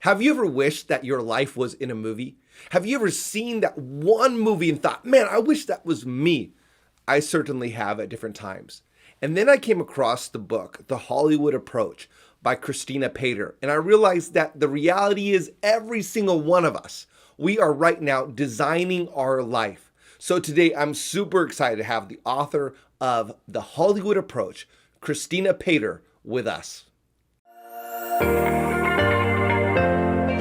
Have you ever wished that your life was in a movie? Have you ever seen that one movie and thought, man, I wish that was me? I certainly have at different times. And then I came across the book, The Hollywood Approach by Kristina Piader. And I realized that the reality is every single one of us, we are right now designing our life. So today I'm super excited to have the author of The Hollywood Approach, Kristina Piader, with us.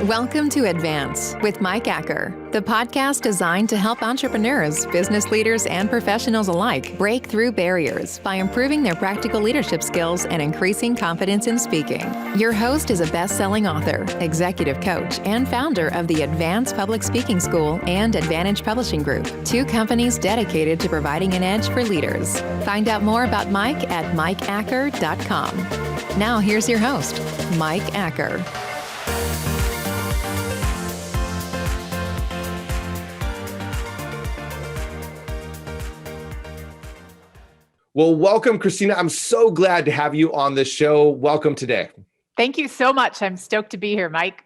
Welcome to Advance with Mike Acker, the podcast designed to help entrepreneurs, business leaders, and professionals alike break through barriers by improving their practical leadership skills and increasing confidence in speaking. Your host is a best-selling author, executive coach, and founder of the Advance Public Speaking School and Advantage Publishing Group, two companies dedicated to providing an edge for leaders. Find out more about Mike at mikeacker.com. Now here's your host, Mike Acker. Well, welcome, Kristina. I'm so glad to have you on the show. Welcome today. Thank you so much. I'm stoked to be here, Mike.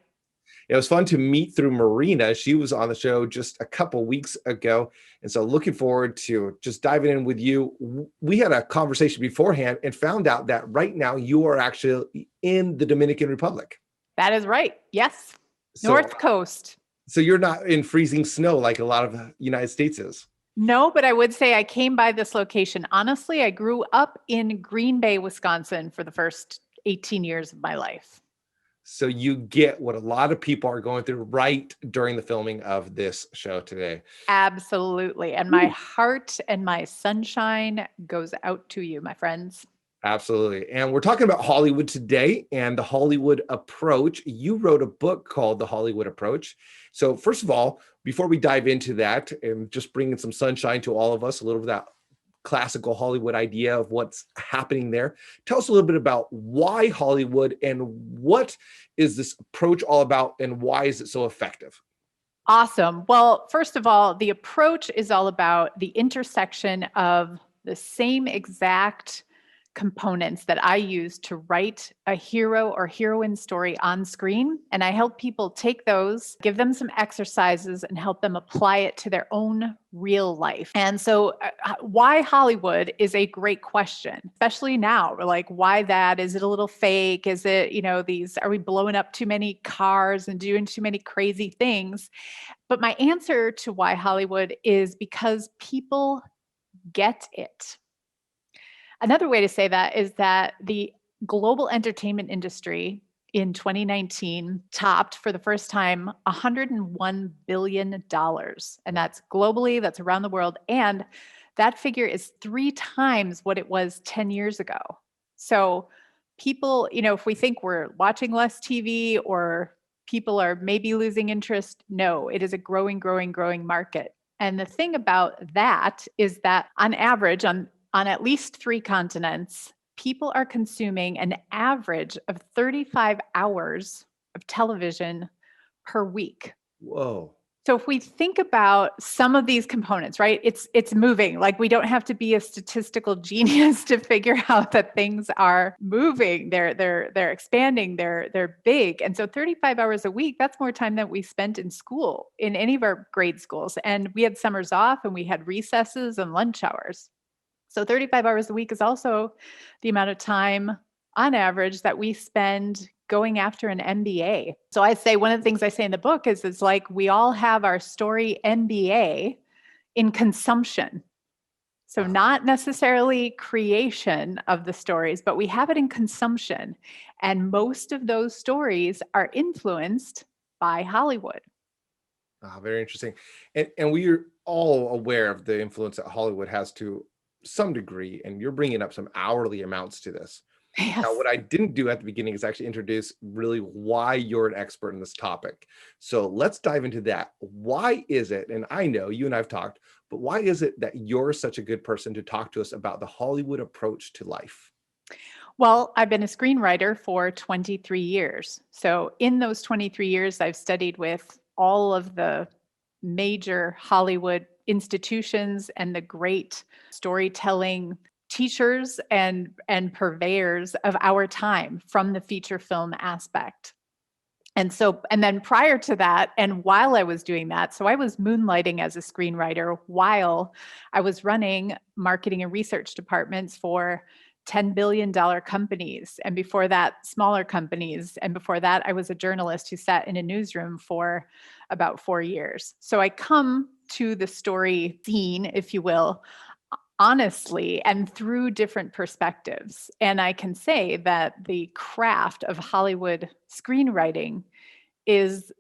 It was fun to meet through Marina. She was on the show just a couple weeks ago. And so looking forward to just diving in with you. We had a conversation beforehand and found out that right now you are actually in the Dominican Republic. That is right. Yes. So, North Coast. So you're not in freezing snow like a lot of the United States is. No, but I would say I came by this location. Honestly, I grew up in Green Bay, Wisconsin for the first 18 years of my life. So you get what a lot of people are going through right during the filming of this show today. Absolutely. And my heart and my sunshine goes out to you, my friends. Absolutely. And we're talking about Hollywood today and the Hollywood approach. You wrote a book called The Hollywood Approach. So first of all, before we dive into that and just bringing some sunshine to all of us, a little of that classical Hollywood idea of what's happening there, tell us a little bit about why Hollywood and what is this approach all about and why is it so effective? Awesome. Well, first of all, the approach is all about the intersection of the same exact components that I use to write a hero or heroine story on screen. And I help people take those, give them some exercises, and help them apply it to their own real life. And so why Hollywood is a great question, especially now. We're like, why that? Is it a little fake? Is it, are we blowing up too many cars and doing too many crazy things? But my answer to why Hollywood is because people get it. Another way to say that is that the global entertainment industry in 2019 topped for the first time $101 billion. And that's globally, that's around the world. And that figure is 3 times what it was 10 years ago. So people, if we think we're watching less TV or people are maybe losing interest, no, it is a growing market. And the thing about that is that on average, on at least 3 continents, people are consuming an average of 35 hours of television per week. Whoa. So if we think about some of these components, right, it's moving. Like we don't have to be a statistical genius to figure out that things are moving. They're expanding. They're big. And so 35 hours a week, that's more time than we spent in school, in any of our grade schools. And we had summers off and we had recesses and lunch hours. So 35 hours a week is also the amount of time on average that we spend going after an MBA. So I say one of the things I say in the book is it's like we all have our story MBA in consumption. So not necessarily creation of the stories, but we have it in consumption. And most of those stories are influenced by Hollywood. Very interesting. And we're all aware of the influence that Hollywood has to some degree, and you're bringing up some hourly amounts to this. Yes. Now, what I didn't do at the beginning is actually introduce really why you're an expert in this topic. So let's dive into that. Why is it, and I know you and I've talked, but why is it that you're such a good person to talk to us about the Hollywood approach to life? Well, I've been a screenwriter for 23 years. So in those 23 years, I've studied with all of the major Hollywood institutions and the great storytelling teachers and purveyors of our time from the feature film aspect. And then prior to that, and while I was doing that, so I was moonlighting as a screenwriter while I was running marketing and research departments for $10 billion companies. And before that, smaller companies. And before that, I was a journalist who sat in a newsroom for about 4 years. So I come to the story scene, if you will, honestly and through different perspectives. And I can say that the craft of Hollywood screenwriting is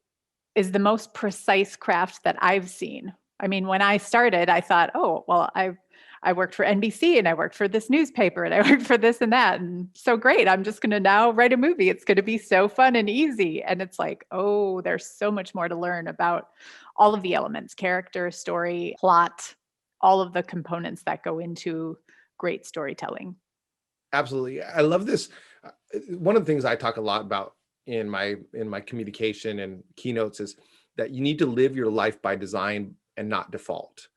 the most precise craft that I've seen. I mean, when I started, I thought, oh, well, I worked for NBC and I worked for this newspaper and I worked for this and that. And so great, I'm just going to now write a movie. It's going to be so fun and easy. And it's like, oh, there's so much more to learn about all of the elements, character, story, plot, all of the components that go into great storytelling. Absolutely. I love this. One of the things I talk a lot about in my communication and keynotes is that you need to live your life by design and not default.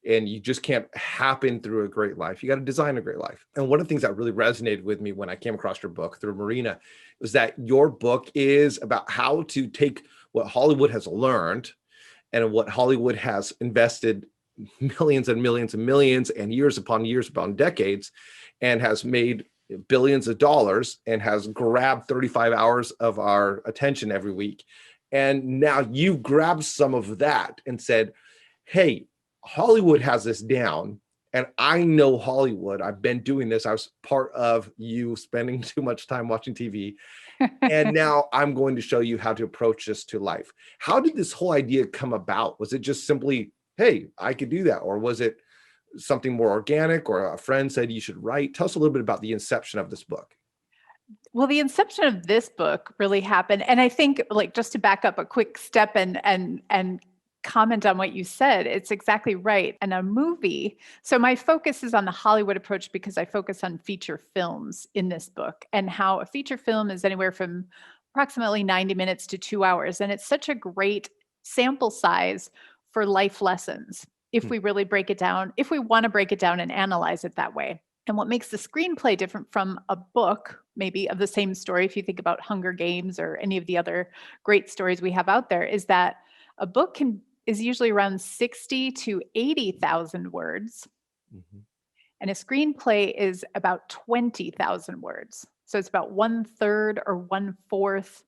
And you just can't happen through a great life. You got to design a great life. And one of the things that really resonated with me when I came across your book through Marina was that your book is about how to take what Hollywood has learned and what Hollywood has invested millions and millions and millions and years upon decades, and has made billions of dollars and has grabbed 35 hours of our attention every week. And now you grabbed some of that and said, hey, Hollywood has this down. And I know Hollywood. I've been doing this. I was part of you spending too much time watching TV. And now I'm going to show you how to approach this to life. How did this whole idea come about? Was it just simply, hey, I could do that? Or was it something more organic, or a friend said you should write? Tell us a little bit about the inception of this book. Well, the inception of this book really happened. And I think, like, just to back up a quick step and comment on what you said, it's exactly right. And a movie, so my focus is on the Hollywood approach because I focus on feature films in this book, and how a feature film is anywhere from approximately 90 minutes to 2 hours. And it's such a great sample size for life lessons if we really break it down, if we want to break it down and analyze it that way. And what makes the screenplay different from a book, maybe of the same story, if you think about Hunger Games or any of the other great stories we have out there, is that a book is usually around 60 to 80,000 words. Mm-hmm. And a screenplay is about 20,000 words. So it's about 1/3 or 1/4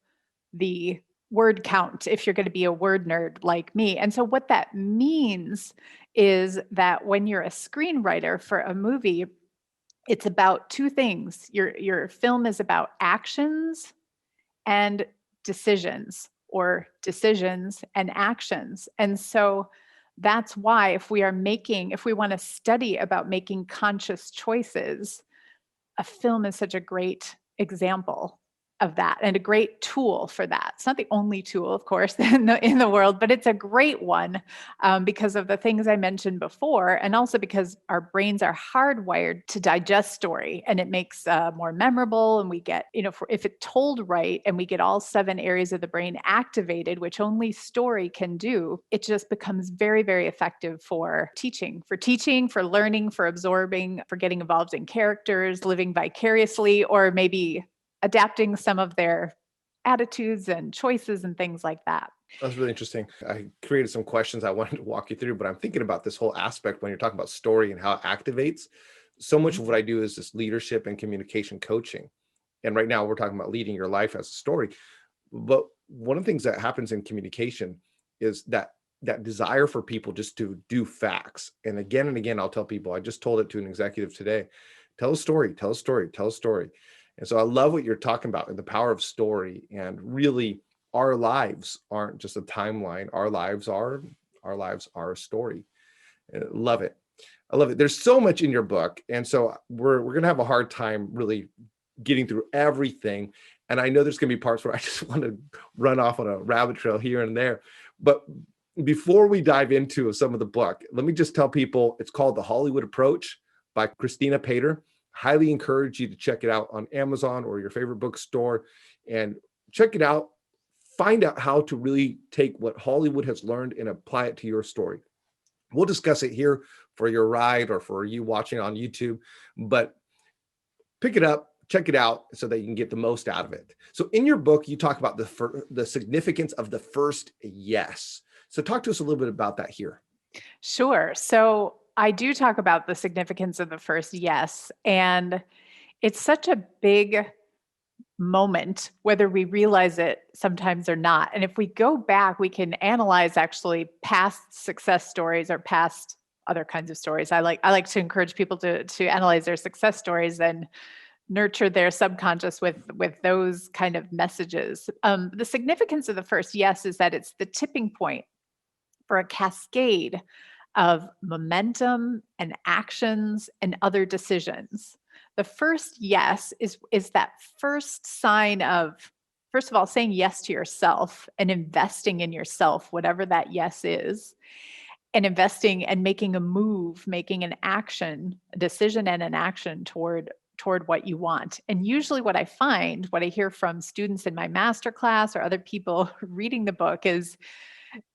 the word count if you're going to be a word nerd like me. And so what that means is that when you're a screenwriter for a movie, it's about two things. Your film is about actions and decisions, or decisions and actions. And so that's why if we want to study about making conscious choices, a film is such a great example of that and a great tool for that. It's not the only tool, of course, in the world, but it's a great one because of the things I mentioned before, and also because our brains are hardwired to digest story, and it makes more memorable. And we get, if it's told right, and we get all 7 areas of the brain activated, which only story can do, it just becomes very, very effective for teaching, for learning, for absorbing, for getting involved in characters, living vicariously, or maybe adapting some of their attitudes and choices and things like that. That's really interesting. I created some questions I wanted to walk you through, but I'm thinking about this whole aspect when you're talking about story and how it activates. So much of what I do is this leadership and communication coaching. And right now we're talking about leading your life as a story. But one of the things that happens in communication is that desire for people just to do facts. And again, I'll tell people, I just told it to an executive today, tell a story, tell a story, tell a story. And so I love what you're talking about, and the power of story. And really, our lives aren't just a timeline. Our lives are a story. I love it. I love it. There's so much in your book. And so we're going to have a hard time really getting through everything. And I know there's going to be parts where I just want to run off on a rabbit trail here and there. But before we dive into some of the book, let me just tell people it's called The Hollywood Approach by Kristina Piader. Highly encourage you to check it out on Amazon or your favorite bookstore and check it out. Find out how to really take what Hollywood has learned and apply it to your story. We'll discuss it here for your ride or for you watching on YouTube, but pick it up, check it out so that you can get the most out of it. So in your book, you talk about the significance of the first yes. So talk to us a little bit about that here. Sure. So I do talk about the significance of the first yes. And it's such a big moment, whether we realize it sometimes or not. And if we go back, we can analyze actually past success stories or past other kinds of stories. I like to encourage people to analyze their success stories and nurture their subconscious with those kind of messages. The significance of the first yes is that it's the tipping point for a cascade of momentum and actions and other decisions. The first yes is that first sign of, first of all, saying yes to yourself and investing in yourself, whatever that yes is, and investing and making a move, making an action, a decision and an action toward what you want. And usually what I find, what I hear from students in my masterclass or other people reading the book is,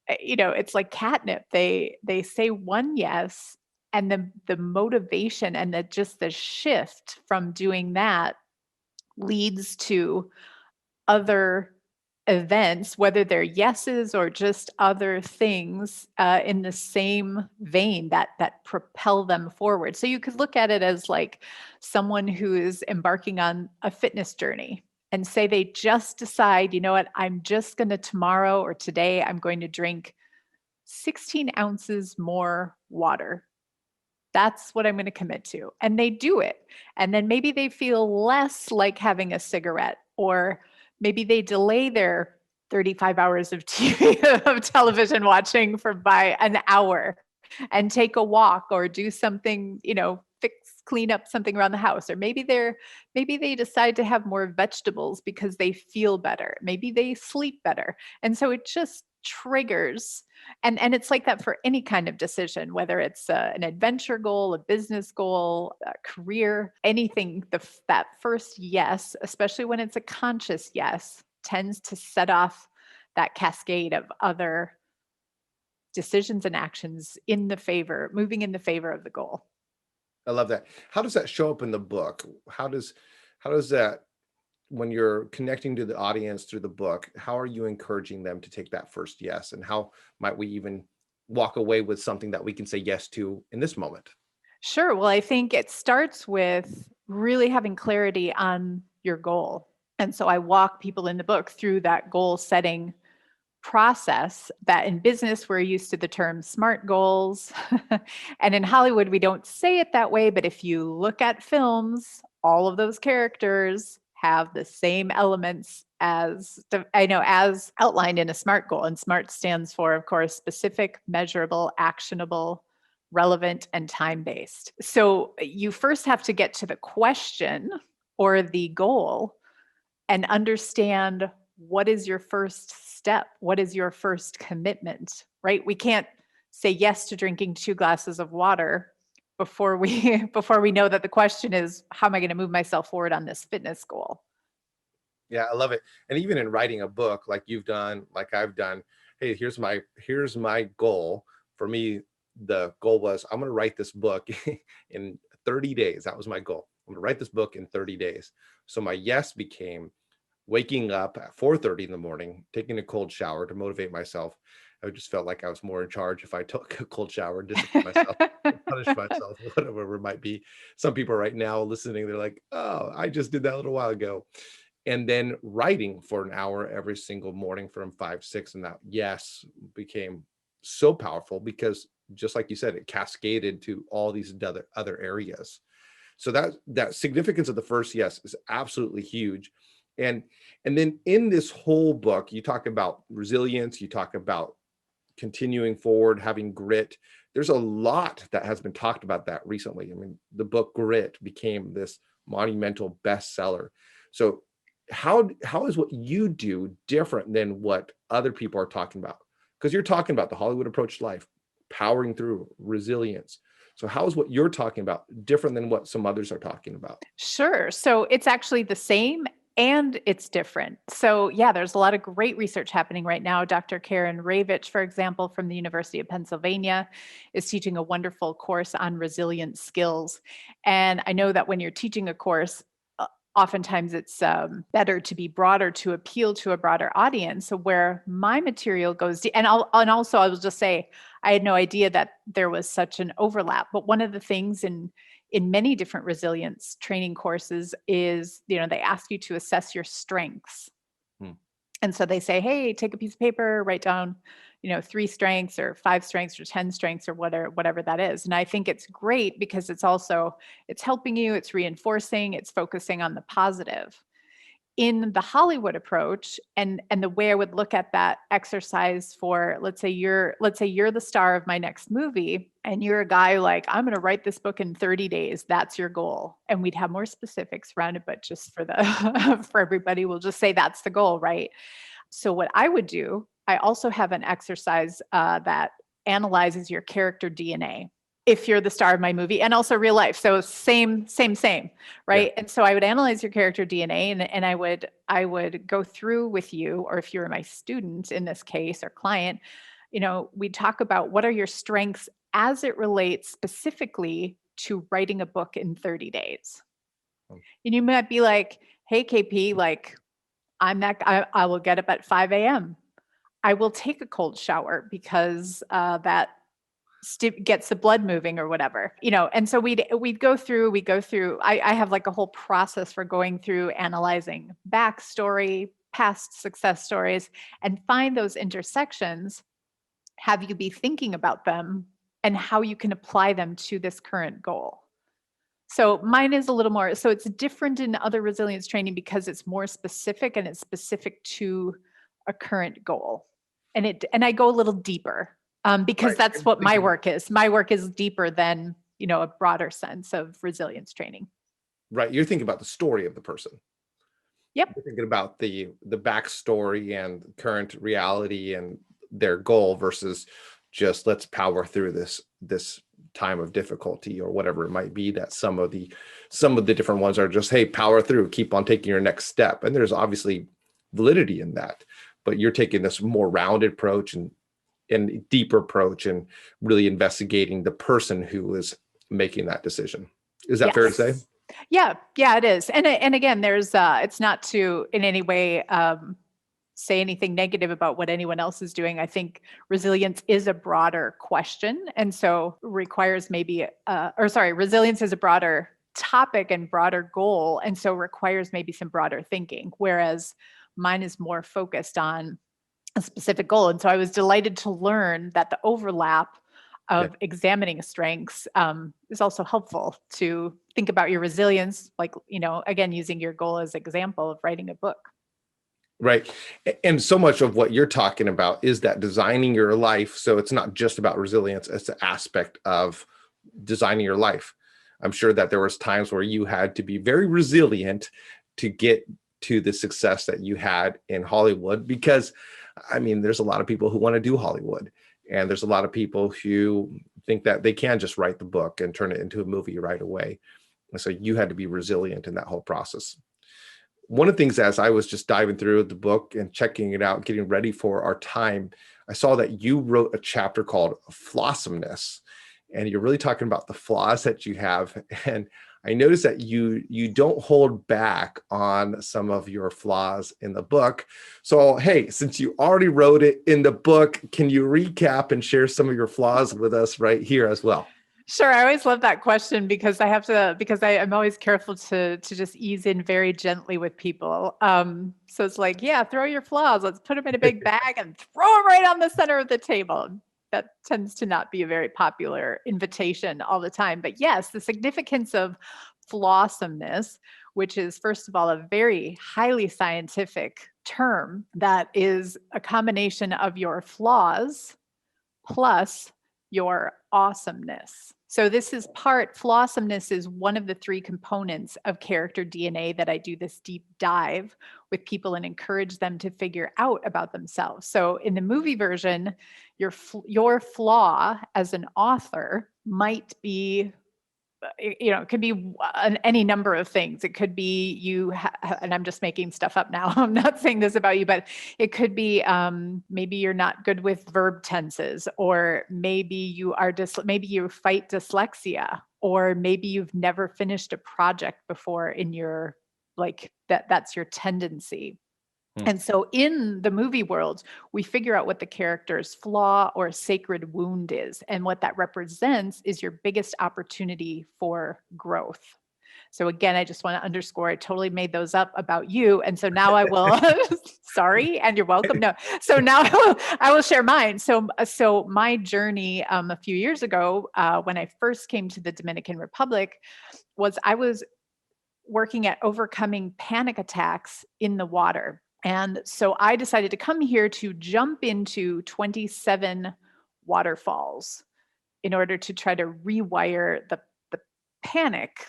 it's like catnip. They say one yes, and the motivation and the shift from doing that leads to other events, whether they're yeses or just other things in the same vein that propel them forward. So you could look at it as like someone who is embarking on a fitness journey and say they just decide, you know what, I'm just going to tomorrow or today, I'm going to drink 16 ounces more water. That's what I'm going to commit to. And they do it. And then maybe they feel less like having a cigarette, or maybe they delay their 35 hours of TV, of television watching by an hour and take a walk or do something, clean up something around the house. Or maybe they decide to have more vegetables because they feel better. Maybe they sleep better. And so it just triggers. And it's like that for any kind of decision, whether it's an adventure goal, a business goal, a career, anything. That first yes, especially when it's a conscious yes, tends to set off that cascade of other decisions and actions moving in the favor of the goal. I love that. How does that show up in the book? How does that, when you're connecting to the audience through the book, how are you encouraging them to take that first yes? And how might we even walk away with something that we can say yes to in this moment? Sure. Well, I think it starts with really having clarity on your goal. And so I walk people in the book through that goal setting process. That in business, we're used to the term SMART goals. And in Hollywood, we don't say it that way. But if you look at films, all of those characters have the same elements as outlined in a SMART goal. And SMART stands for, of course, specific, measurable, actionable, relevant, and time-based. So you first have to get to the question or the goal and understand, what is your first step? What is your first commitment, right? We can't say yes to drinking 2 glasses of water before we know that the question is, how am I going to move myself forward on this fitness goal? Yeah, I love it. And even in writing a book like you've done, like I've done, hey, here's my goal. For me, the goal was, I'm going to write this book in 30 days. That was my goal. I'm going to write this book in 30 days. So my yes became waking up at 4:30 in the morning, taking a cold shower to motivate myself. I just felt like I was more in charge if I took a cold shower, discipline myself, punish myself, whatever it might be. Some people right now listening, they're like, oh, I just did that a little while ago. And then writing for an hour every single morning from 5, 6. And that yes became so powerful because, just like you said, it cascaded to all these other areas. So that significance of the first yes is absolutely huge. And then in this whole book, you talk about resilience, you talk about continuing forward, having grit. There's a lot that has been talked about that recently. I mean, the book Grit became this monumental bestseller. So how is what you do different than what other people are talking about? Because you're talking about the Hollywood approach to life, powering through, resilience. So how is what you're talking about different than what some others are talking about? Sure. So it's actually the same and it's different. So yeah, there's a lot of great research happening right now. Dr. Karen Ravitch, for example, from the University of Pennsylvania, is teaching a wonderful course on resilient skills. And I know that when you're teaching a course, oftentimes it's better to be broader to appeal to a broader audience. So where my material goes, and also I will just say, I had no idea that there was such an overlap. But one of the things in many different resilience training courses is, they ask you to assess your strengths. And so they say, hey, take a piece of paper, write down, 3 strengths or 5 strengths or 10 strengths or whatever that is. And I think it's great because it's helping you, it's reinforcing, it's focusing on the positive. In the Hollywood approach, and the way I would look at that exercise for, let's say you're the star of my next movie, and you're a guy like, I'm going to write this book in 30 days. That's your goal. And we'd have more specifics around it, but just for for everybody, we'll just say that's the goal, right? So what I would do, I also have an exercise that analyzes your character DNA. If you're the star of my movie, and also real life. So same, right? Yeah. And so I would analyze your character DNA, and I would go through with you, or if you're my student in this case or client, we'd talk about what are your strengths as it relates specifically to writing a book in 30 days. And you might be like, hey, KP, like I will get up at 5 a.m. I will take a cold shower because that gets the blood moving or whatever, and so we'd go through, I have like a whole process for going through analyzing backstory, past success stories, and find those intersections, have you be thinking about them and how you can apply them to this current goal. So mine is a little more, so it's different in other resilience training because it's more specific, and it's specific to a current goal. And I go a little deeper. Because that's what my work is. My work is deeper than, a broader sense of resilience training. Right. You're thinking about the story of the person. Yep. You're thinking about the backstory and current reality and their goal versus just let's power through this time of difficulty or whatever it might be. That some of the different ones are just, hey, power through, keep on taking your next step. And there's obviously validity in that, but you're taking this more rounded approach and deeper approach and really investigating the person who is making that decision. Is that fair to say? Yeah, it is. And again, there's it's not to in any way say anything negative about what anyone else is doing. I think resilience is a broader question, and so requires resilience is a broader topic and broader goal, and so requires maybe some broader thinking, whereas mine is more focused on a specific goal. And so I was delighted to learn that the overlap of examining strengths is also helpful to think about your resilience, like, again, using your goal as example of writing a book. Right. And so much of what you're talking about is that designing your life. So it's not just about resilience, it's an aspect of designing your life. I'm sure that there was times where you had to be very resilient to get to the success that you had in Hollywood, because there's a lot of people who want to do Hollywood, and there's a lot of people who think that they can just write the book and turn it into a movie right away. And so you had to be resilient in that whole process. One of the things, as I was just diving through the book and checking it out, getting ready for our time, I saw that you wrote a chapter called Flawsomeness, and you're really talking about the flaws that you have. And I noticed that you don't hold back on some of your flaws in the book. So, hey, since you already wrote it in the book, can you recap and share some of your flaws with us right here as well? Sure. I always love that question because I'm always careful to just ease in very gently with people. So it's like, yeah, throw your flaws. Let's put them in a big bag and throw them right on the center of the table. That tends to not be a very popular invitation all the time. But yes, the significance of flawsomeness, which is, first of all, a very highly scientific term that is a combination of your flaws plus your awesomeness. So flawsomeness is one of the 3 components of character DNA that I do this deep dive with people and encourage them to figure out about themselves. So in the movie version, your flaw as an author might be, it could be any number of things. It could be and I'm just making stuff up now. I'm not saying this about you, but it could be maybe you're not good with verb tenses, or maybe you fight dyslexia, or maybe you've never finished a project before in your like that's your tendency. Hmm. And so in the movie world, we figure out what the character's flaw or sacred wound is. And what that represents is your biggest opportunity for growth. So again, I just want to underscore, I totally made those up about you. And so now I will, sorry, and you're welcome. No. So now I will share mine. So my journey a few years ago, when I first came to the Dominican Republic, was I was working at overcoming panic attacks in the water. And so I decided to come here to jump into 27 waterfalls in order to try to rewire the panic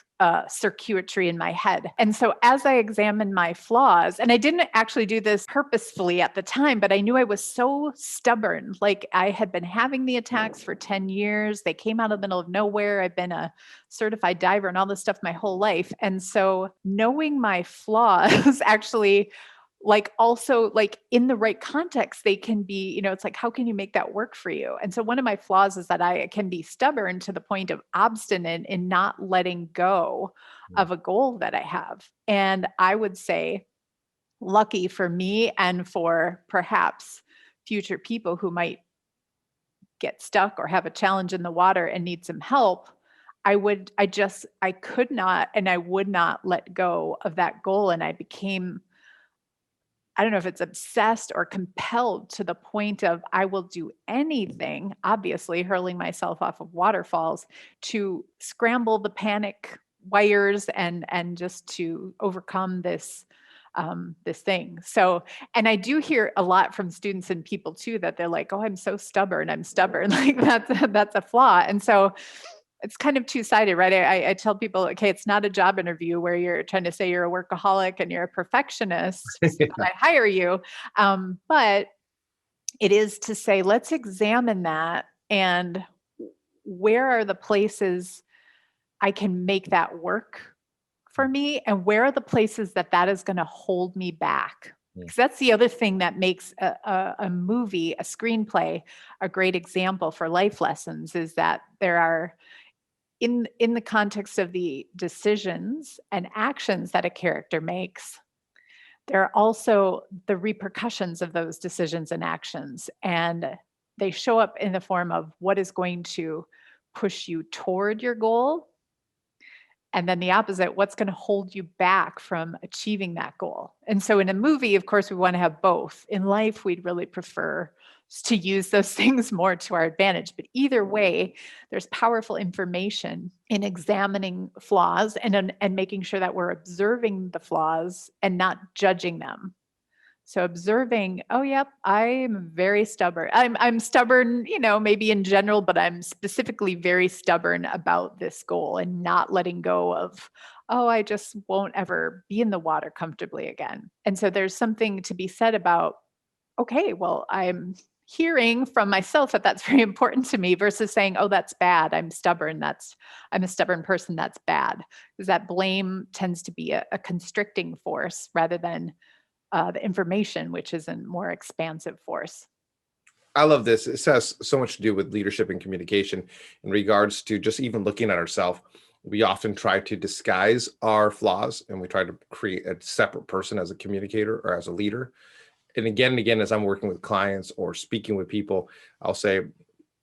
circuitry in my head. And so as I examined my flaws, and I didn't actually do this purposefully at the time, but I knew I was so stubborn. Like I had been having the attacks for 10 years. They came out of the middle of nowhere. I've been a certified diver and all this stuff my whole life. And so knowing my flaws actually, like also like in the right context, they can be, it's like, how can you make that work for you? And so one of my flaws is that I can be stubborn to the point of obstinate in not letting go of a goal that I have. And I would say, lucky for me and for perhaps future people who might get stuck or have a challenge in the water and need some help, I could not, and I would not let go of that goal. And I became, I don't know if it's obsessed or compelled to the point of I will do anything, obviously hurling myself off of waterfalls, to scramble the panic wires and just to overcome this thing. So, and I do hear a lot from students and people too, that they're like, oh, I'm so stubborn. I'm stubborn. Like that's a flaw. And so it's kind of two-sided, right? I tell people, okay, it's not a job interview where you're trying to say you're a workaholic and you're a perfectionist so that I hire you. But it is to say, let's examine that, and where are the places I can make that work for me, and where are the places that is going to hold me back? Because that's the other thing that makes a movie, a screenplay, a great example for life lessons, is that there are, in the context of the decisions and actions that a character makes, there are also the repercussions of those decisions and actions. And they show up in the form of what is going to push you toward your goal. And then the opposite, what's going to hold you back from achieving that goal. And so in a movie, of course, we want to have both. In life, we'd really prefer to use those things more to our advantage. But either way, there's powerful information in examining flaws and making sure that we're observing the flaws and not judging them. So observing, oh, yep, I'm very stubborn. I'm stubborn, maybe in general, but I'm specifically very stubborn about this goal, and not letting go of, oh, I just won't ever be in the water comfortably again. And so there's something to be said about, okay, well, I'm hearing from myself that that's very important to me, versus saying, oh, that's bad. I'm stubborn. I'm a stubborn person. That's bad. Because that blame tends to be a constricting force rather than the information, which is a more expansive force. I love this. It has so much to do with leadership and communication in regards to just even looking at ourselves. We often try to disguise our flaws, and we try to create a separate person as a communicator or as a leader. And again, as I'm working with clients or speaking with people, I'll say,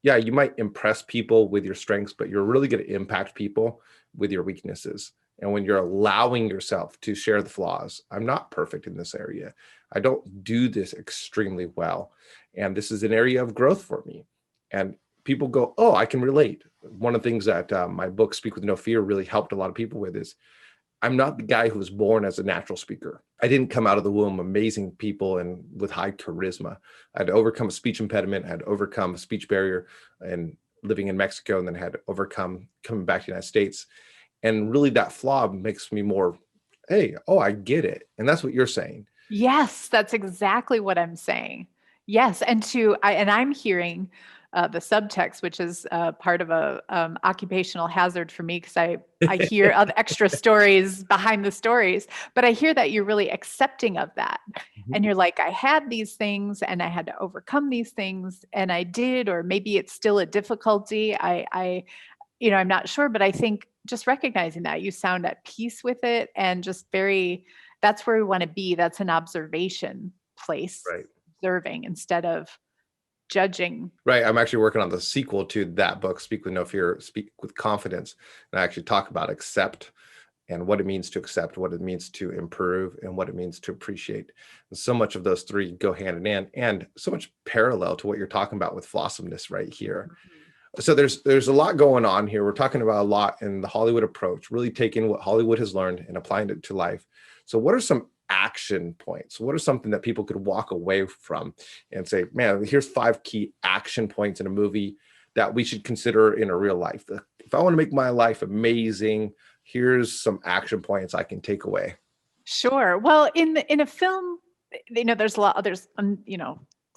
yeah, you might impress people with your strengths, but you're really going to impact people with your weaknesses. And when you're allowing yourself to share the flaws, I'm not perfect in this area. I don't do this extremely well. And this is an area of growth for me. And people go, oh, I can relate. One of the things that my book, Speak With No Fear, really helped a lot of people with is I'm not the guy who was born as a natural speaker. I didn't come out of the womb amazing people and with high charisma. I had to overcome a speech impediment. I had to overcome a speech barrier and living in Mexico, and then had to overcome coming back to the United States. And really that flaw makes me more, hey, oh, I get it. And that's what you're saying. Yes, that's exactly what I'm saying. Yes. And I'm hearing the subtext, which is part of a occupational hazard for me, because I hear other extra stories behind the stories, but I hear that you're really accepting of that. Mm-hmm. And you're like, I had these things and I had to overcome these things, and I did, or maybe it's still a difficulty. I'm not sure, but I think just recognizing that you sound at peace with it, and just that's where we want to be. That's an observation place, Right. observing instead of judging. Right. I'm actually working on the sequel to that book, Speak with No Fear, Speak with Confidence. And I actually talk about accept and what it means to accept, what it means to improve, and what it means to appreciate. And so much of those three go hand in hand, and so much parallel to what you're talking about with flossomeness right here. So there's a lot going on here. We're talking about a lot in the Hollywood approach, really taking what Hollywood has learned and applying it to life. So what are some action points? What are something that people could walk away from and say, man, here's 5 key action points in a movie that we should consider in a real life. If I want to make my life amazing, here's some action points I can take away. Sure. Well, in a film, there's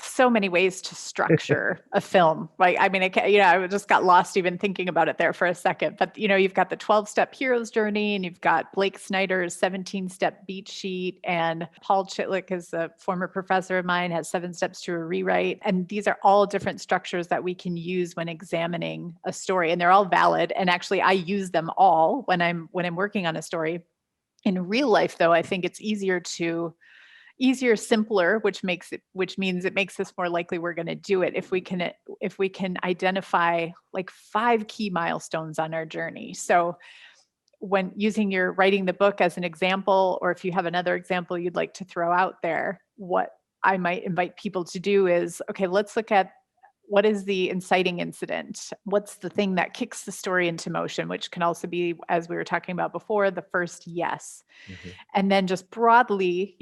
so many ways to structure a film. Right. I mean, I just got lost even thinking about it there for a second. But, you've got the 12-step hero's journey, and you've got Blake Snyder's 17-step beat sheet. And Paul Chitlick is a former professor of mine, has 7 steps to a rewrite. And these are all different structures that we can use when examining a story. And they're all valid. And actually, I use them all when I'm working on a story. In real life, though, I think it's easier, simpler, which means it makes us more likely we're going to do it if we can identify like 5 key milestones on our journey. So when using your writing the book as an example, or if you have another example you'd like to throw out there, what I might invite people to do is, okay, let's look at what is the inciting incident? What's the thing that kicks the story into motion, which can also be, as we were talking about before, the first yes. Mm-hmm. And then just broadly,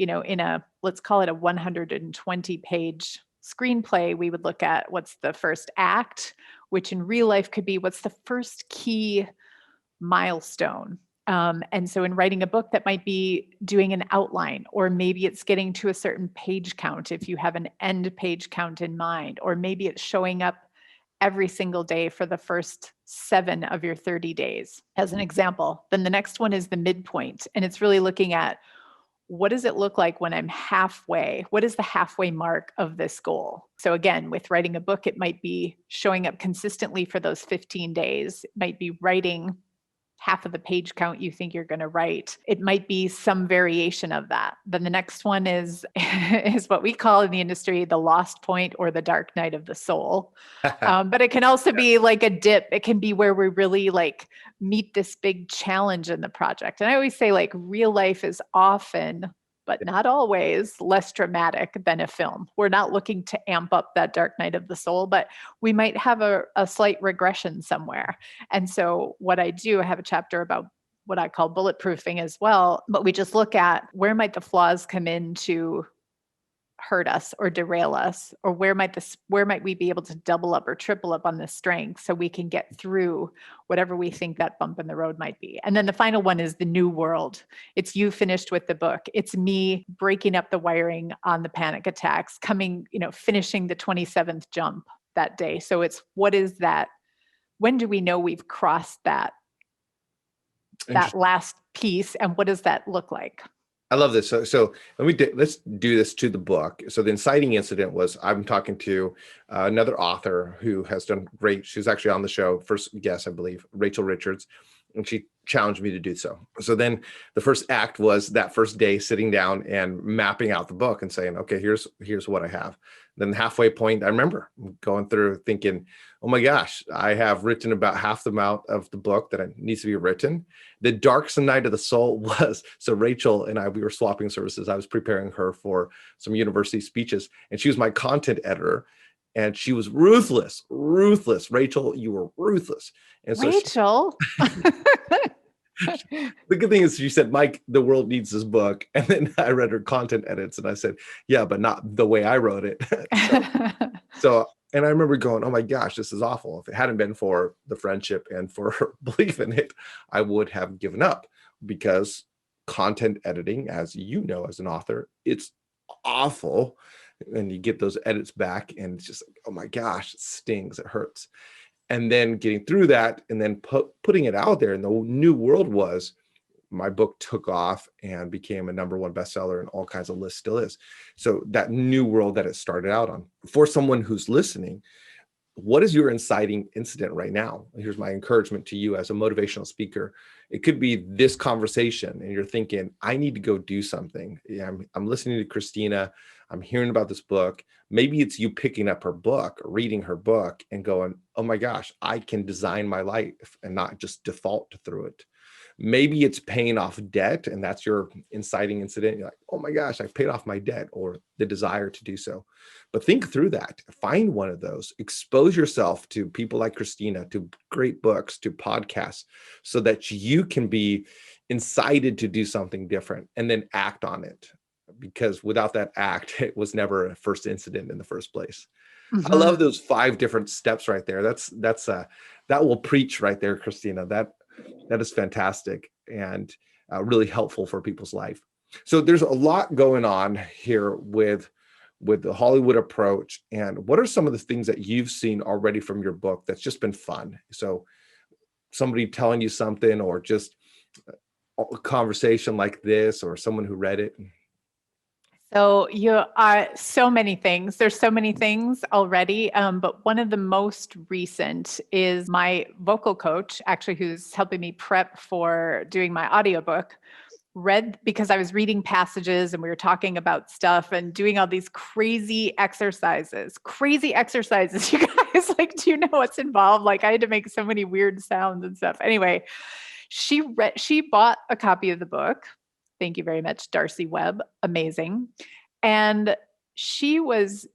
let's call it a 120-page screenplay, we would look at what's the first act, which in real life could be what's the first key milestone. And so in writing a book, that might be doing an outline, or maybe it's getting to a certain page count if you have an end page count in mind, or maybe it's showing up every single day for the first 7 of your 30 days, as an example. Then the next one is the midpoint, and it's really looking at, what does it look like when I'm halfway? What is the halfway mark of this goal? So again, with writing a book, it might be showing up consistently for those 15 days. It might be writing half of the page count you think you're going to write. It might be some variation of that. Then the next one is what we call in the industry the lost point, or the dark night of the soul. But it can also be like a dip. It can be where we really meet this big challenge in the project. And I always say real life is often, but not always, less dramatic than a film. We're not looking to amp up that dark night of the soul, but we might have a slight regression somewhere. And so what I do, I have a chapter about what I call bulletproofing as well, but we just look at where might the flaws come in to hurt us or derail us, or where might we be able to double up or triple up on the strength so we can get through whatever we think that bump in the road might be. And then the final one is the new world. It's you finished with the book. It's me breaking up the wiring on the panic attacks, finishing the 27th jump that day. So it's, what is that? When do we know we've crossed that last piece, and what does that look like? I love this. So let's do this to the book. So the inciting incident was, I'm talking to another author who has done great. She's actually on the show, first guest, I believe, Rachel Richards, and she challenged me to do so. So then the first act was that first day sitting down and mapping out the book and saying, okay, here's what I have. Then the halfway point, I remember going through thinking, oh my gosh, I have written about half the amount of the book that needs to be written. The dark night of the soul was, so Rachel and we were swapping services. I was preparing her for some university speeches, and she was my content editor, and she was ruthless. Rachel, you were ruthless. And so Rachel. The good thing is she said, Mike, the world needs this book. And then I read her content edits and I said, yeah, but not the way I wrote it. And I remember going, oh my gosh, this is awful. If it hadn't been for the friendship and for her belief in it, I would have given up, because content editing, as you know, as an author, it's awful. And you get those edits back and it's just oh my gosh, it stings, it hurts. And then getting through that and then putting it out there. And the new world was, my book took off and became a #1 bestseller and all kinds of lists, still is. So that new world that it started out on, for someone who's listening, what is your inciting incident right now? Here's my encouragement to you as a motivational speaker. It could be this conversation and you're thinking, I need to go do something. Yeah, I'm listening to Kristina. I'm hearing about this book. Maybe it's you picking up her book, or reading her book and going, oh my gosh, I can design my life and not just default through it. Maybe it's paying off debt, and that's your inciting incident. You're like, oh my gosh, I paid off my debt, or the desire to do so. But think through that. Find one of those. Expose yourself to people like Kristina, to great books, to podcasts, so that you can be incited to do something different and then act on it. Because without that act, it was never a first incident in the first place. I love those 5 different steps right there. That will preach right there, Kristina. That is fantastic and really helpful for people's life. So there's a lot going on here with the Hollywood approach. And what are some of the things that you've seen already from your book that's just been fun? So somebody telling you something, or just a conversation like this, or someone who read it? So so many things. There's so many things already. But one of the most recent is my vocal coach, actually, who's helping me prep for doing my audiobook, read, because I was reading passages and we were talking about stuff and doing all these crazy exercises, you guys. Like, do you know what's involved? Like, I had to make so many weird sounds and stuff. Anyway, she bought a copy of the book. Thank you very much, Darcy Webb. Amazing. And she was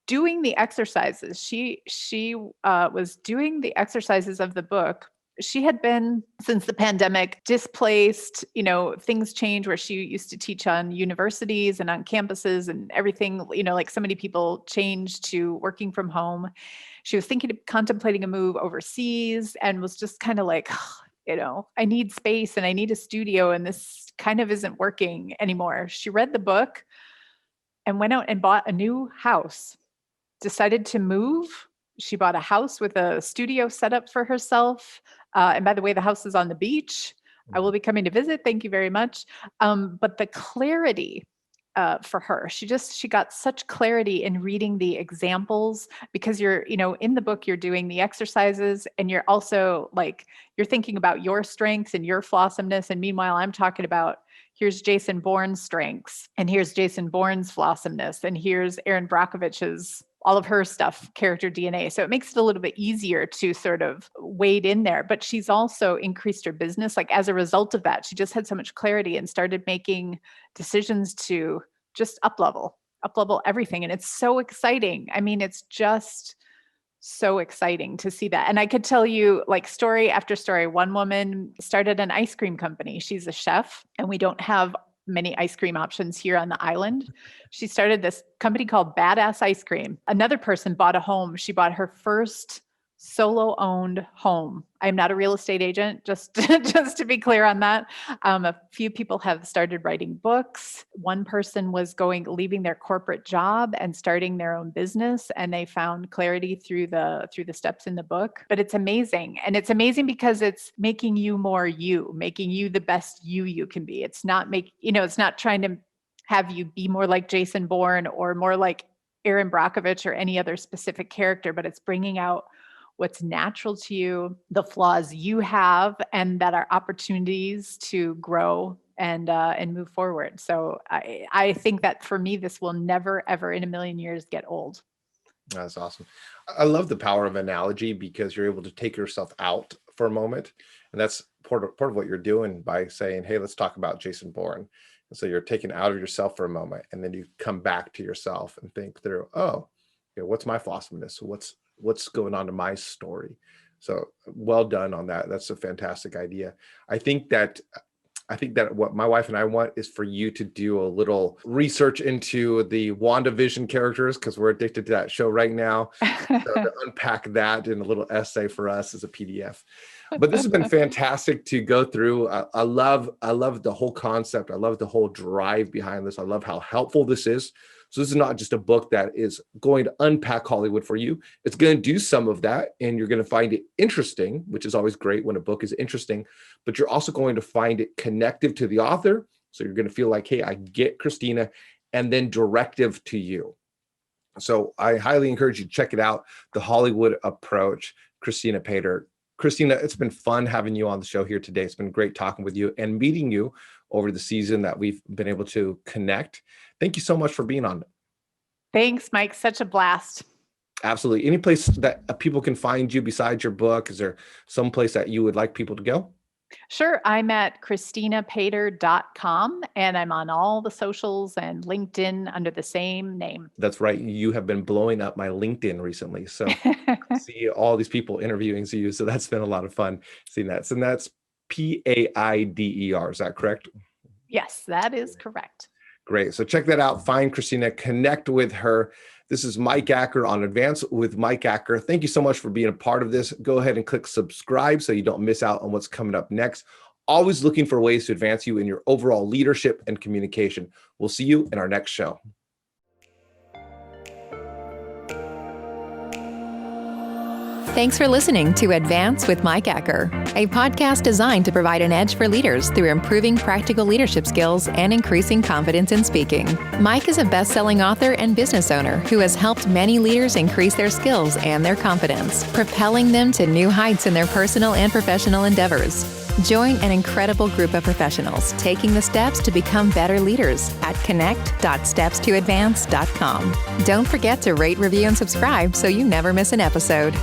doing the exercises. She was doing the exercises of the book. She had been, since the pandemic, displaced. Things change, where she used to teach on universities and on campuses and everything, like so many people changed to working from home. She was contemplating a move overseas, and was just kind of like, I need space and I need a studio, and this kind of isn't working anymore. She read the book and went out and bought a new house, decided to move. She bought a house with a studio set up for herself. And by the way, the house is on the beach. I will be coming to visit. Thank you very much. But the clarity for her, she got such clarity in reading the examples, because you're, in the book, you're doing the exercises, and you're also you're thinking about your strengths and your flossomeness. And meanwhile, I'm talking about, here's Jason Bourne's strengths, and here's Jason Bourne's flossomeness, and here's Erin Brockovich's, all of her stuff, character DNA. So it makes it a little bit easier to sort of wade in there. But she's also increased her business. As a result of that, she just had so much clarity and started making decisions to just up-level everything. And it's so exciting. I mean, it's just so exciting to see that. And I could tell you story after story. One woman started an ice cream company. She's a chef, and we don't have many ice cream options here on the island. She started this company called Badass Ice Cream. Another person bought a home. She bought her first solo-owned home. I'm not a real estate agent, just to be clear on that. A few people have started writing books. One person was leaving their corporate job and starting their own business, and they found clarity through the steps in the book. But it's amazing, and it's amazing because it's making you more you, making you the best you can be. It's not it's not trying to have you be more like Jason Bourne or more like Erin Brockovich or any other specific character, but it's bringing out what's natural to you, the flaws you have, and that are opportunities to grow and move forward. So I think that for me, this will never, ever in a million years get old. That's awesome. I love the power of analogy, because you're able to take yourself out for a moment. And that's part of what you're doing by saying, hey, let's talk about Jason Bourne. And so you're taken out of yourself for a moment, and then you come back to yourself and think through, what's my flossomeness? What's going on in my story? So well done on that. That's a fantastic idea. I think that what my wife and I want is for you to do a little research into the WandaVision characters, because we're addicted to that show right now. So to unpack that in a little essay for us as a PDF. But this has been fantastic to go through. I love the whole concept. I love the whole drive behind this. I love how helpful this is. So this is not just a book that is going to unpack Hollywood for you. It's going to do some of that, and you're going to find it interesting, which is always great when a book is interesting, but you're also going to find it connective to the author. So you're going to feel like, hey, I get Kristina, and then directive to you. So I highly encourage you to check it out. The Hollywood Approach, Kristina Piader. Kristina, it's been fun having you on the show here today. It's been great talking with you and meeting you over the season that we've been able to connect. Thank you so much for being on. Thanks, Mike. Such a blast. Absolutely. Any place that people can find you besides your book? Is there some place that you would like people to go? Sure. I'm at KristinaPiader.com, and I'm on all the socials and LinkedIn under the same name. That's right. You have been blowing up my LinkedIn recently. So see all these people interviewing you. So that's been a lot of fun seeing that. And that's Piader. Is that correct? Yes, that is correct. Great. So check that out. Find Kristina, connect with her. This is Mike Acker on Advance with Mike Acker. Thank you so much for being a part of this. Go ahead and click subscribe so you don't miss out on what's coming up next. Always looking for ways to advance you in your overall leadership and communication. We'll see you in our next show. Thanks for listening to Advance with Mike Acker, a podcast designed to provide an edge for leaders through improving practical leadership skills and increasing confidence in speaking. Mike is a best-selling author and business owner who has helped many leaders increase their skills and their confidence, propelling them to new heights in their personal and professional endeavors. Join an incredible group of professionals taking the steps to become better leaders at connect.stepstoadvance.com. Don't forget to rate, review, and subscribe so you never miss an episode.